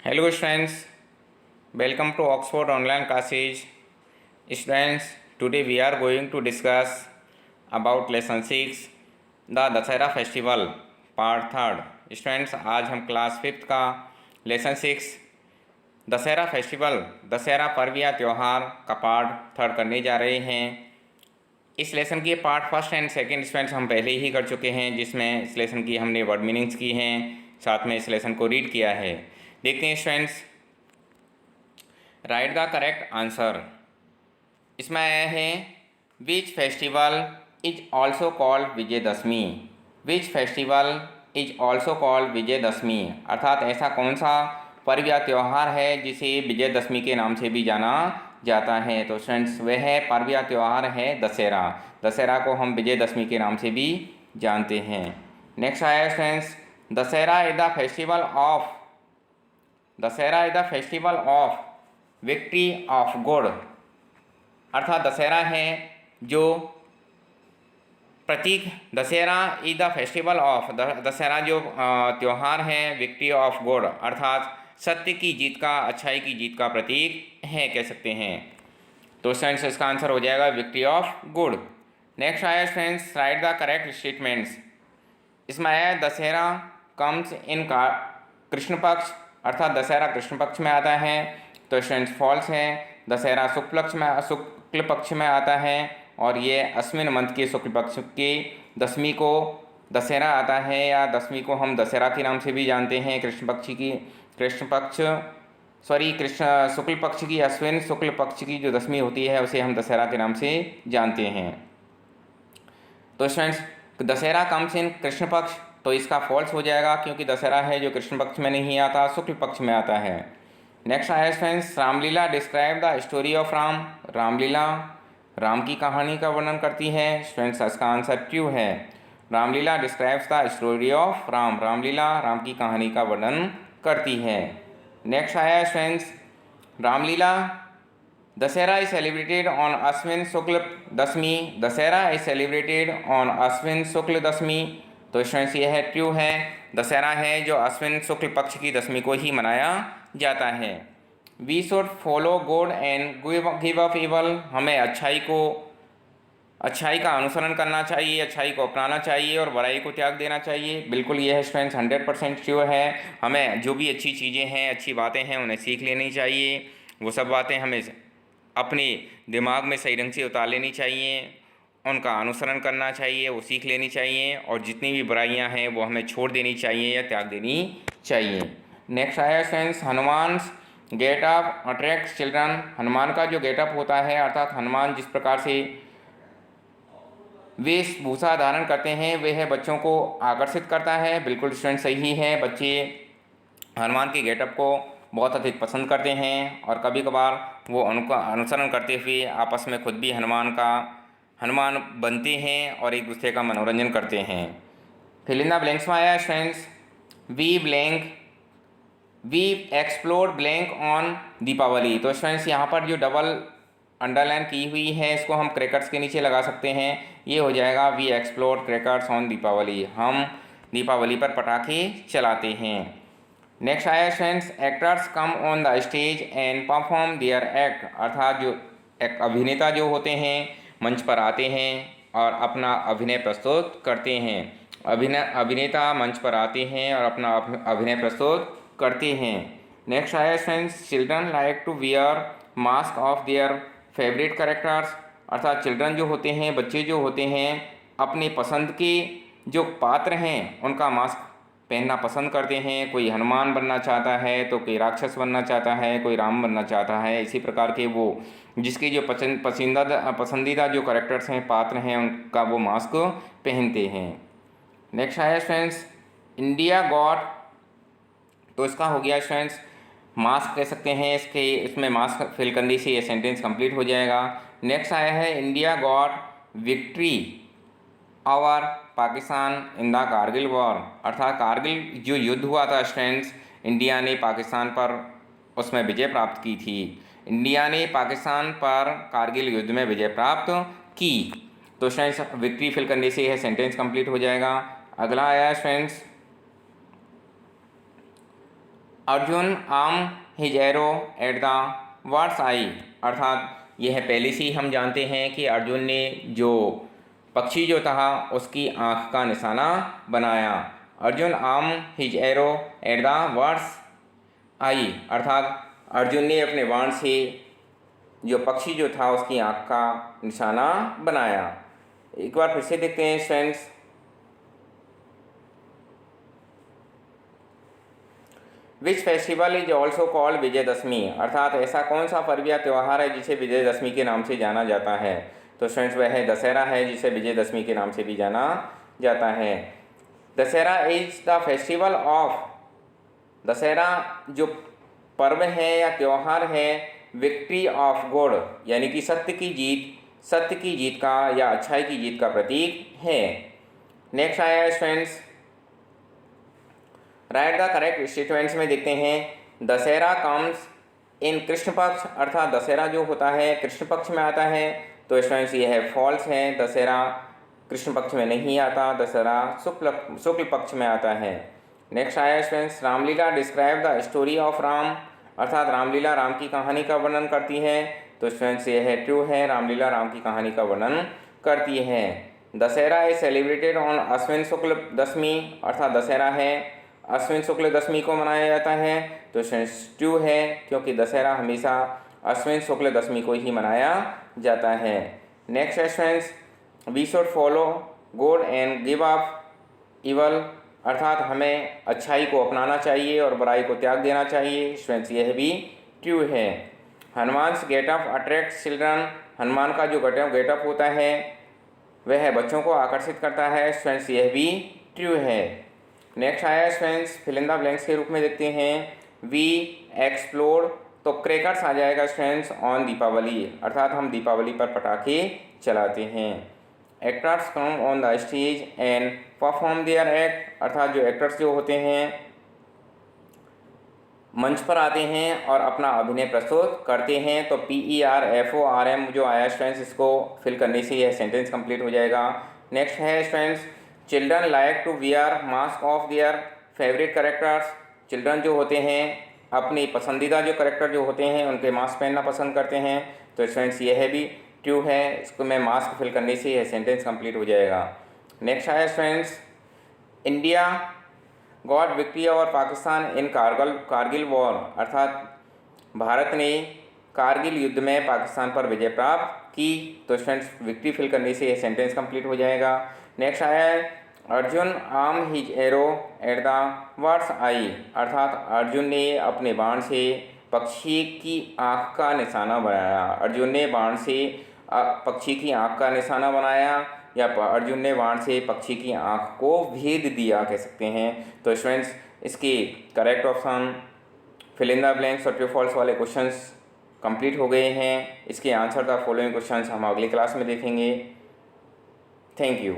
Hello students, welcome to Oxford online classes. Students, today we are going to discuss about lesson 6 the Dussehra festival part third. Students, आज हम class 5th का lesson 6 Dussehra festival Dussehra पर्व या त्यौहार का part third करने जा रहे हैं। इस लेसन की part first and second students हम पहले ही कर चुके हैं, जिसमें इस लेसन की हमने वर्ड मीनिंग्स की हैं, साथ में इस लेसन को रीड किया है। देखते हैं students, right the correct answer. इसमें आया है which festival is also called Vijayadashami. Which festival is also called Vijayadashami, अर्थात ऐसा कौन सा पर्व या त्यौहार है जिसे विजयदशमी के नाम से भी जाना जाता है। तो स्टूडेंट्स, वह है पर्व या त्यौहार है दशहरा। दशहरा को हम विजयदशमी के नाम से भी जानते हैं। नेक्स्ट आया students, Dussehra is the festival of Dussehra is the festival of victory of good, अर्थात दशहरा है जो प्रतीक। Dussehra is the festival of, Dussehra जो त्यौहार है विक्ट्री ऑफ गुड, अर्थात सत्य की जीत का, अच्छाई की जीत का प्रतीक है, कह सकते हैं। तो स्टूडेंट्स, इसका आंसर हो जाएगा विक्ट्री ऑफ गुड। नेक्स्ट आया students, right the correct statements. इसमें आया दशहरा कम्स इन कृष्ण पक्ष, अर्थात दशहरा कृष्ण पक्ष में आता है। तो स्टूडेंट्स, फॉल्स है। दशहरा शुक्ल पक्ष में आता है और ये अश्विन मंथ के शुक्ल पक्ष की दशमी को दशहरा आता है, या दशमी को हम दशहरा के नाम से भी जानते हैं। कृष्ण शुक्ल पक्ष की अश्विन शुक्ल पक्ष की जो दशमी होती है उसे हम दशहरा के नाम से जानते हैं। तो students, Dussehra comes in Krishna पक्ष, तो इसका फॉल्स हो जाएगा, क्योंकि दशहरा है जो कृष्ण पक्ष में नहीं आता, शुक्ल पक्ष में आता है। नेक्स्ट आया students, Ramlila describe the story of Ram. Ramlila Ram की कहानी का वर्णन करती है। स्टूडेंट्स, इसका आंसर ट्रू है। Ramlila describes the story of Ram. Ramlila Ram की कहानी का वर्णन करती है। नेक्स्ट आया students, Ramlila Dussehra is celebrated on Ashwin Shukla Dashami. Dussehra is celebrated on Ashwin Shukla Dashami, तो स्टूडेंट्स यह है ट्रू है। दशहरा है जो अश्विन शुक्ल पक्ष की दशमी को ही मनाया जाता है। We should follow good and give up evil, हमें अच्छाई का अनुसरण करना चाहिए, अच्छाई को अपनाना चाहिए और बुराई को त्याग देना चाहिए। बिल्कुल यह स्टूडेंट्स 100% श्योर है। हमें जो भी अच्छी चीज़ें हैं, अच्छी बातें हैं, उन्हें सीख लेनी चाहिए। वो सब बातें हमें अपने दिमाग में सही ढंग से उतार लेनी चाहिए, उनका अनुसरण करना चाहिए, वो सीख लेनी चाहिए, और जितनी भी बुराइयां हैं वो हमें छोड़ देनी चाहिए या त्याग देनी चाहिए। नेक्स्ट आया students, Hanuman getup attract children. Hanuman का जो गेटअप होता है, अर्थात हनुमान जिस प्रकार से वेशभूषा धारण करते हैं वह बच्चों को आकर्षित करता है। बिल्कुल स्टूडेंट सही है। बच्चे हनुमान के गेटअप को बहुत अधिक पसंद करते हैं और कभी कभार वो उनका अनुसरण करते हुए आपस में खुद भी हनुमान बनते हैं और एक दूसरे का मनोरंजन करते हैं। फिल इन द ब्लैंक्स में आया students, we explore blank on Deepavali. तो स्टूडेंट्स, यहाँ पर जो डबल अंडरलाइन की हुई है इसको हम क्रैकर्स के नीचे लगा सकते हैं। ये हो जाएगा we explore crackers on Deepavali, हम दीपावली पर पटाखे चलाते हैं। नेक्स्ट आया students, actors come on the stage and perform their act, अर्थात जो अभिनेता जो होते हैं मंच पर आते हैं और अपना अभिनय प्रस्तुत करते हैं। अभिनेता मंच पर आते हैं और अपना अभिनय प्रस्तुत करते हैं। नेक्स्ट आया students, children like to wear mask of their favourite characters, अर्थात चिल्ड्रन जो होते हैं, बच्चे जो होते हैं, अपनी पसंद के जो पात्र हैं उनका मास्क पहनना पसंद करते हैं। कोई हनुमान बनना चाहता है, तो कोई राक्षस बनना चाहता है, कोई राम बनना चाहता है। इसी प्रकार के वो जिसके जो पसंदीदा जो कैरेक्टर्स हैं, पात्र हैं, उनका वो मास्क पहनते हैं। नेक्स्ट आया स्टूडेंट्स, इंडिया गॉट, तो इसका हो गया स्टूडेंट्स मास्क कह सकते हैं, इसमें मास्क फिल करने से ये सेंटेंस कंप्लीट हो जाएगा। नेक्स्ट आया है India got victory over Pakistan in the Kargil war, अर्थात कारगिल जो युद्ध हुआ था स्टूडेंट्स, इंडिया ने पाकिस्तान पर उसमें विजय प्राप्त की थी। इंडिया ने पाकिस्तान पर कारगिल युद्ध में विजय प्राप्त की। तो स्टूडेंट्स, विक्ट्री फिल करने से यह सेंटेंस कंप्लीट हो जाएगा। अगला आया students, Arjun arm his arrow at the words I, अर्थात यह पहले से ही हम जानते हैं कि अर्जुन ने जो पक्षी जो था उसकी आँख का निशाना बनाया। Arjun arm his arrow at the words I, अर्थात अर्जुन ने अपने बाण से जो पक्षी जो था उसकी आँख का निशाना बनाया। एक बार फिर से देखते हैं students. Which festival is also called Vijayadashami, अर्थात ऐसा कौन सा पर्व या त्यौहार है जिसे विजयदशमी के नाम से जाना जाता है। तो स्टूडेंट्स वह है दशहरा है, जिसे विजयदशमी के नाम से भी जाना जाता है। Dussehra is the festival of, Dussehra जो पर्व है या त्यौहार है विक्ट्री ऑफ गुड, यानी कि सत्य की जीत का या अच्छाई की जीत का प्रतीक है। नेक्स्ट आया है students, right the correct statements में देखते हैं। दशहरा कम्स इन कृष्ण पक्ष, अर्थात दशहरा जो होता है कृष्ण पक्ष में आता है। तो स्टूडेंट्स ये है फॉल्स है, दशहरा कृष्ण पक्ष में नहीं आता, दशहरा शुक्ल पक्ष में आता है। नेक्स्ट आया students, Ramlila describe the story of Ram, अर्थात रामलीला राम की कहानी का वर्णन करती है। तो स्टूडेंट्स ये है ट्रू है, रामलीला राम की कहानी का वर्णन करती है। Dussehra is celebrated on Ashwin Shukla Dashami, अर्थात दशहरा है अश्विन शुक्ल दशमी को मनाया जाता है। तो स्टूडेंट्स ट्रू है, क्योंकि दशहरा हमेशा अश्विन शुक्ल दशमी को ही मनाया जाता है। Next students, we should follow good and give up evil, अर्थात हमें अच्छाई को अपनाना चाहिए और बुराई को त्याग देना चाहिए। स्टूडेंट्स यह भी ट्रू है। हनुमान्स गेटअप अट्रैक्ट चिल्ड्रन, हनुमान का जो गेटअप होता है वह बच्चों को आकर्षित करता है। स्टूडेंट्स यह भी ट्रू है। नेक्स्ट आया students, fill in the blanks के रूप में देखते हैं। वी एक्सप्लोर, तो क्रैकर्स आ जाएगा स्टूडेंट्स ऑन दीपावली, अर्थात हम दीपावली पर पटाखे चलाते हैं। Actors come on the stage and perform their act, अर्थात जो एक्टर्स जो होते हैं मंच पर आते हैं और अपना अभिनय प्रस्तुत करते हैं। तो PERFORM जो आया स्टूडेंट्स, इसको फिल करने से यह सेंटेंस कंप्लीट हो जाएगा। नेक्स्ट है students, children like to wear mask of their favourite characters, children जो होते हैं अपनी पसंदीदा जो करेक्टर जो होते हैं उनके मास्क पहनना पसंद करते हैं। तो स्टूडेंट्स यह भी ट्रू है, इसको मैं मास्क फिल करने से यह सेंटेंस कंप्लीट हो जाएगा। नेक्स्ट है स्टूडेंट्स, इंडिया गॉट विक्ट्री और पाकिस्तान इन कारगिल वॉर, अर्थात भारत ने कारगिल युद्ध में पाकिस्तान पर विजय प्राप्त की। तो स्टूडेंट्स विक्ट्री फिल करने से यह सेंटेंस कंप्लीट हो जाएगा। नेक्स्ट आया है, Arjun arm his arrow at the words I, अर्थात अर्जुन ने अपने बाण से पक्षी की आँख का निशाना बनाया। अर्जुन ने बाण से पक्षी की आँख का निशाना बनाया, या अर्जुन ने बाण से पक्षी की आँख को भेद दिया कह सकते हैं। तो स्टूडेंट्स इसके correct option fill in the blanks और ट्रू फॉल्स वाले क्वेश्चंस कंप्लीट हो गए हैं। इसके आंसर द फॉलोइंग क्वेश्चंस हम अगली क्लास में देखेंगे। Thank you.